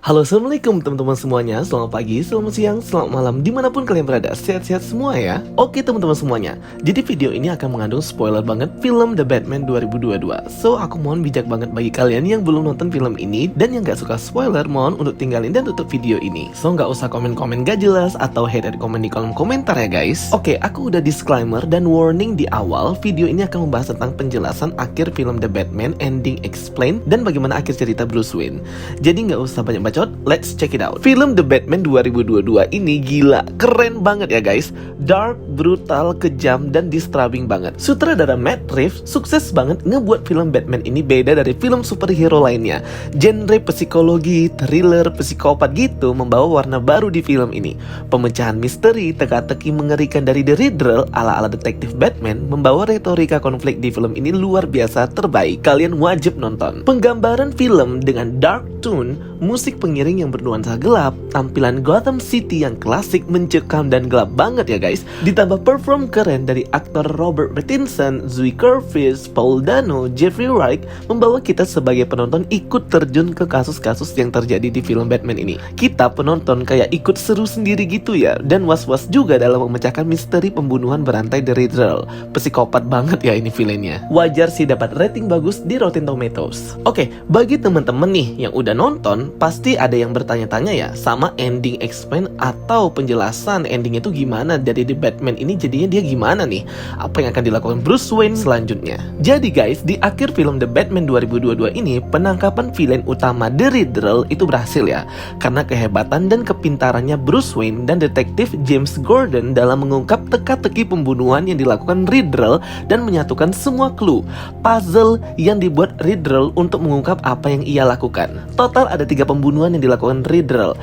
Halo, assalamualaikum teman-teman semuanya. Selamat pagi, selamat siang, selamat malam, dimanapun kalian berada. Sehat-sehat semua ya. Oke teman-teman semuanya, jadi video ini akan mengandung spoiler banget film The Batman 2022. So aku mohon bijak banget bagi kalian yang belum nonton film ini dan yang gak suka spoiler, mohon untuk tinggalin dan tutup video ini. So gak usah komen-komen gak jelas atau hater komen di kolom komentar ya guys. Oke, aku udah disclaimer dan warning di awal. Video ini akan membahas tentang penjelasan akhir film The Batman, ending explain, dan bagaimana akhir cerita Bruce Wayne. Jadi gak usah banyak bacot, let's check it out. Film The Batman 2022 ini gila, keren banget ya guys. Dark, brutal, kejam, dan disturbing banget. Sutradara Matt Reeves sukses banget ngebuat film Batman ini beda dari film superhero lainnya. Genre psikologi, thriller, psikopat gitu membawa warna baru di film ini. Pemecahan misteri, teka-teki mengerikan dari The Riddler ala-ala detektif Batman membawa retorika konflik di film ini luar biasa terbaik. Kalian wajib nonton. Penggambaran film dengan dark tone, musik pengiring yang bernuansa gelap, tampilan Gotham City yang klasik, mencekam dan gelap banget ya guys. Ditambah perform keren dari aktor Robert Pattinson, Zoe Kravitz, Paul Dano, Jeffrey Wright membawa kita sebagai penonton ikut terjun ke kasus-kasus yang terjadi di film Batman ini. Kita penonton kayak ikut seru sendiri gitu ya, dan was-was juga dalam memecahkan misteri pembunuhan berantai The Riddler. Psikopat banget ya ini villainnya. Wajar sih dapat rating bagus di Rotten Tomatoes. Oke, bagi teman-teman nih yang udah nonton, pasti ada yang bertanya-tanya ya sama ending explain atau penjelasan endingnya tuh gimana dari The Batman ini, jadinya dia gimana nih, apa yang akan dilakukan Bruce Wayne selanjutnya. Jadi guys, di akhir film The Batman 2022 ini, penangkapan villain utama The Riddler itu berhasil ya, karena kehebatan dan kepintarannya Bruce Wayne dan detektif James Gordon dalam mengungkap teka-teki pembunuhan yang dilakukan Riddler dan menyatukan semua clue puzzle yang dibuat Riddler untuk mengungkap apa yang ia lakukan. Total ada 3 pembunuhan yang dilakukan Riddler.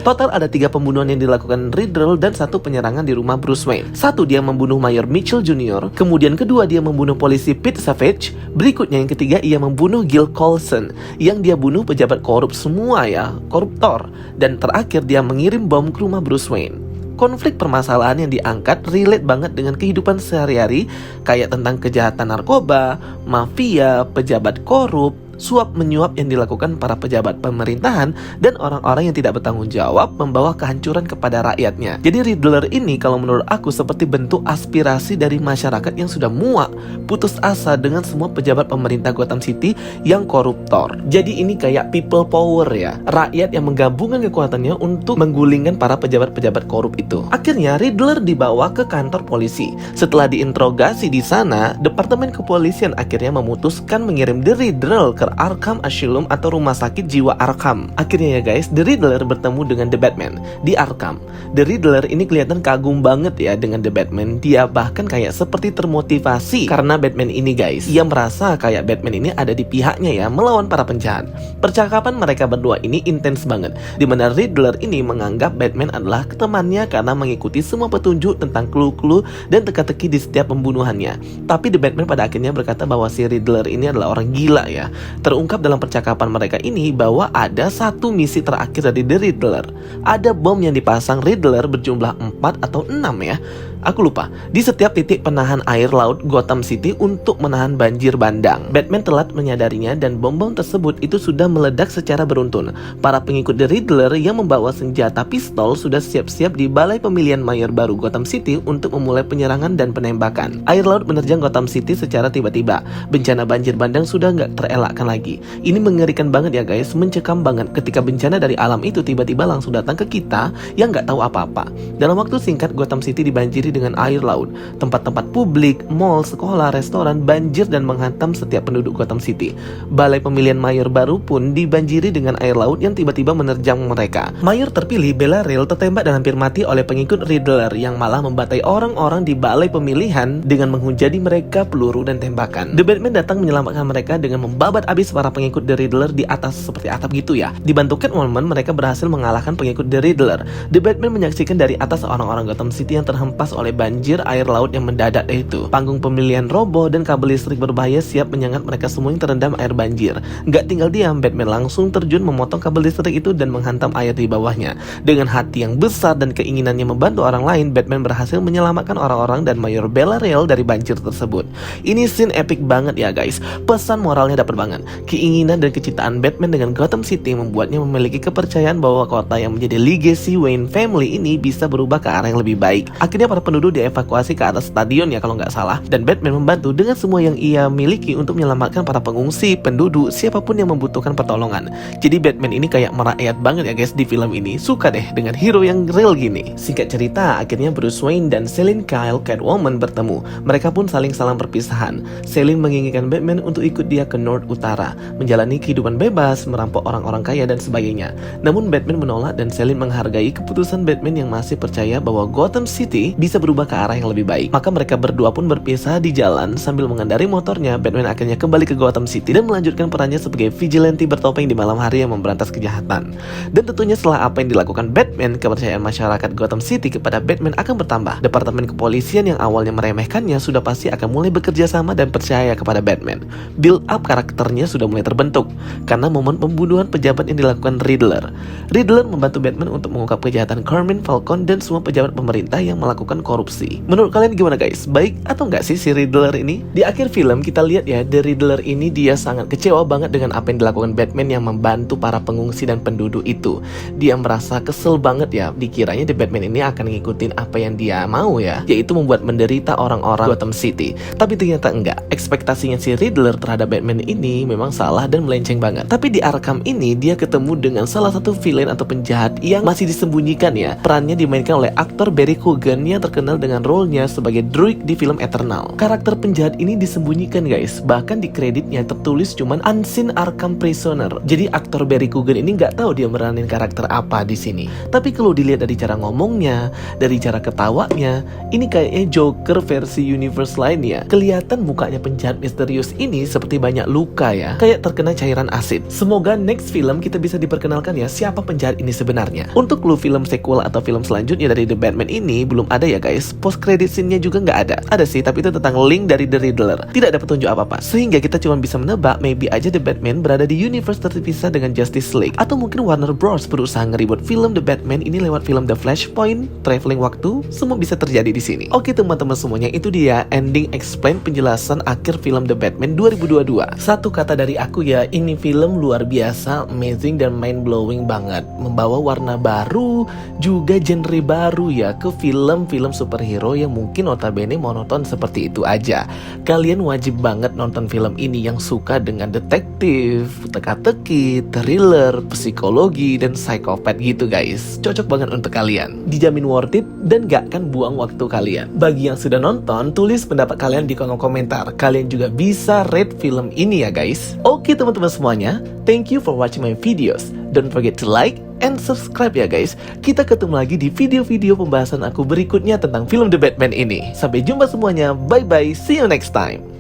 Dan 1 penyerangan di rumah Bruce Wayne. 1, dia membunuh Mayor Mitchell Jr. Kemudian kedua, dia membunuh polisi Pete Savage. Berikutnya yang ketiga, ia membunuh Gil Coulson. Yang dia bunuh pejabat korup semua ya, koruptor. Dan terakhir, dia mengirim bom ke rumah Bruce Wayne. Konflik permasalahan yang diangkat relate banget dengan kehidupan sehari-hari, kayak tentang kejahatan narkoba, mafia, pejabat korup, suap menyuap yang dilakukan para pejabat pemerintahan dan orang-orang yang tidak bertanggung jawab membawa kehancuran kepada rakyatnya. Jadi Riddler ini kalau menurut aku seperti bentuk aspirasi dari masyarakat yang sudah muak, putus asa dengan semua pejabat pemerintah Gotham City yang koruptor. Jadi ini kayak people power ya, rakyat yang menggabungkan kekuatannya untuk menggulingkan para pejabat-pejabat korup itu. Akhirnya Riddler dibawa ke kantor polisi. Setelah diinterogasi di sana, Departemen Kepolisian akhirnya memutuskan mengirim The Riddler ke Arkham Asylum atau rumah sakit jiwa Arkham. Akhirnya ya guys, The Riddler bertemu dengan The Batman di Arkham. The Riddler ini kelihatan kagum banget ya dengan The Batman. Dia bahkan kayak seperti termotivasi karena Batman ini guys. Ia merasa kayak Batman ini ada di pihaknya ya melawan para penjahat. Percakapan mereka berdua ini intens banget, dimana Riddler ini menganggap Batman adalah temannya karena mengikuti semua petunjuk tentang clue-clue dan teka-teki di setiap pembunuhannya. Tapi The Batman pada akhirnya berkata bahwa si Riddler ini adalah orang gila ya. Terungkap dalam percakapan mereka ini bahwa ada 1 misi terakhir dari The Riddler. Ada bom yang dipasang Riddler berjumlah 4 atau 6 ya, aku lupa, di setiap titik penahan air laut Gotham City untuk menahan banjir bandang. Batman telat menyadarinya dan bom-bom tersebut itu sudah meledak secara beruntun. Para pengikut The Riddler yang membawa senjata pistol sudah siap-siap di balai pemilihan mayor baru Gotham City untuk memulai penyerangan dan penembakan. Air laut menerjang Gotham City secara tiba-tiba. Bencana banjir bandang sudah nggak terelakkan lagi. Ini mengerikan banget ya guys, mencekam banget ketika bencana dari alam itu tiba-tiba langsung datang ke kita yang nggak tahu apa-apa. Dalam waktu singkat Gotham City dibanjiri dengan air laut. Tempat-tempat publik, mall, sekolah, restoran banjir dan menghantam setiap penduduk Gotham City. Balai pemilihan mayor baru pun dibanjiri dengan air laut yang tiba-tiba menerjang mereka. Mayor terpilih Bel-Rel tertembak dan hampir mati oleh pengikut Riddler yang malah membatai orang-orang di balai pemilihan dengan menghujani mereka peluru dan tembakan. The Batman datang menyelamatkan mereka dengan membabat habis para pengikut The Riddler di atas seperti atap gitu ya. Dibantu Catwoman, mereka berhasil mengalahkan pengikut The Riddler. The Batman menyaksikan dari atas orang-orang Gotham City yang terhempas oleh banjir air laut yang mendadak itu. Panggung pemilihan roboh dan kabel listrik berbahaya siap menyengat mereka semua yang terendam air banjir. Gak tinggal diam, Batman langsung terjun memotong kabel listrik itu dan menghantam air di bawahnya. Dengan hati yang besar dan keinginannya membantu orang lain, Batman berhasil menyelamatkan orang-orang dan Mayor Bel-Rel dari banjir tersebut. Ini scene epic banget ya guys. Pesan moralnya dapat banget. Keinginan dan kecintaan Batman dengan Gotham City membuatnya memiliki kepercayaan bahwa kota yang menjadi legacy Wayne family ini bisa berubah ke arah yang lebih baik. Akhirnya para penduduk dievakuasi ke atas stadion ya kalau nggak salah, dan Batman membantu dengan semua yang ia miliki untuk menyelamatkan para pengungsi, penduduk, siapapun yang membutuhkan pertolongan. Jadi Batman ini kayak merakyat banget ya guys di film ini. Suka deh dengan hero yang real gini. Singkat cerita, akhirnya Bruce Wayne dan Selina Kyle Catwoman bertemu. Mereka pun saling salam perpisahan. Selina menginginkan Batman untuk ikut dia ke North Utara, menjalani kehidupan bebas, merampok orang-orang kaya dan sebagainya. Namun Batman menolak dan Selina menghargai keputusan Batman yang masih percaya bahwa Gotham City bisa berubah ke arah yang lebih baik. Maka mereka berdua pun berpisah di jalan. Sambil mengendari motornya, Batman akhirnya kembali ke Gotham City dan melanjutkan perannya sebagai vigilante bertopeng di malam hari yang memberantas kejahatan. Dan tentunya setelah apa yang dilakukan Batman, kepercayaan masyarakat Gotham City kepada Batman akan bertambah. Departemen kepolisian yang awalnya meremehkannya sudah pasti akan mulai bekerja sama dan percaya kepada Batman. Build up karakternya sudah mulai terbentuk karena momen pembunuhan pejabat yang dilakukan Riddler. Riddler membantu Batman untuk mengungkap kejahatan Carmine Falcone dan semua pejabat pemerintah yang melakukan korupsi. Menurut kalian gimana guys? Baik atau enggak sih si Riddler ini? Di akhir film kita lihat ya, The Riddler ini dia sangat kecewa banget dengan apa yang dilakukan Batman yang membantu para pengungsi dan penduduk itu. Dia merasa kesel banget ya, dikiranya The Batman ini akan ngikutin apa yang dia mau ya, yaitu membuat menderita orang-orang Gotham City. Tapi ternyata enggak. Ekspektasinya si Riddler terhadap Batman ini memang salah dan melenceng banget. Tapi di Arkham ini dia ketemu dengan salah satu villain atau penjahat yang masih disembunyikan ya. Perannya dimainkan oleh aktor Barry Keoghan yang terkenal dengan role-nya sebagai Druig di film Eternal. Karakter penjahat ini disembunyikan guys. Bahkan di kreditnya tertulis cuman Unseen Arkham Prisoner. Jadi aktor Barry Keoghan ini nggak tahu dia meranin karakter apa di sini. Tapi kalau dilihat dari cara ngomongnya, dari cara ketawanya, ini kayaknya Joker versi universe lainnya. Kelihatan mukanya penjahat misterius ini seperti banyak luka ya, kayak terkena cairan asid. Semoga next film kita bisa diperkenalkan ya siapa penjahat ini sebenarnya. Untuk clue film sequel atau film selanjutnya dari The Batman ini belum ada ya guys. Post credit scene-nya juga nggak ada. Ada sih, tapi itu tentang link dari The Riddler. Tidak ada petunjuk apa-apa. Sehingga kita cuma bisa menebak maybe aja The Batman berada di universe terpisah dengan Justice League. Atau mungkin Warner Bros berusaha ngeribut film The Batman ini lewat film The Flashpoint, traveling waktu, semua bisa terjadi di sini. Oke teman-teman semuanya, itu dia ending explain penjelasan akhir film The Batman 2022. Satu kata dari aku ya, ini film luar biasa, amazing dan mind blowing banget. Membawa warna baru, juga genre baru ya ke film-film superhero yang mungkin notabene monoton seperti itu aja. Kalian wajib banget nonton film ini yang suka dengan detektif, teka-teki, thriller, psikologi, dan psikopat gitu guys. Cocok banget untuk kalian. Dijamin worth it dan gak akan buang waktu kalian. Bagi yang sudah nonton, tulis pendapat kalian di kolom komentar. Kalian juga bisa rate film ini ya guys. Oke teman-teman semuanya, thank you for watching my videos. Don't forget to like and subscribe ya guys. Kita ketemu lagi di video-video pembahasan aku berikutnya tentang film The Batman ini. Sampai jumpa semuanya, bye bye, see you next time.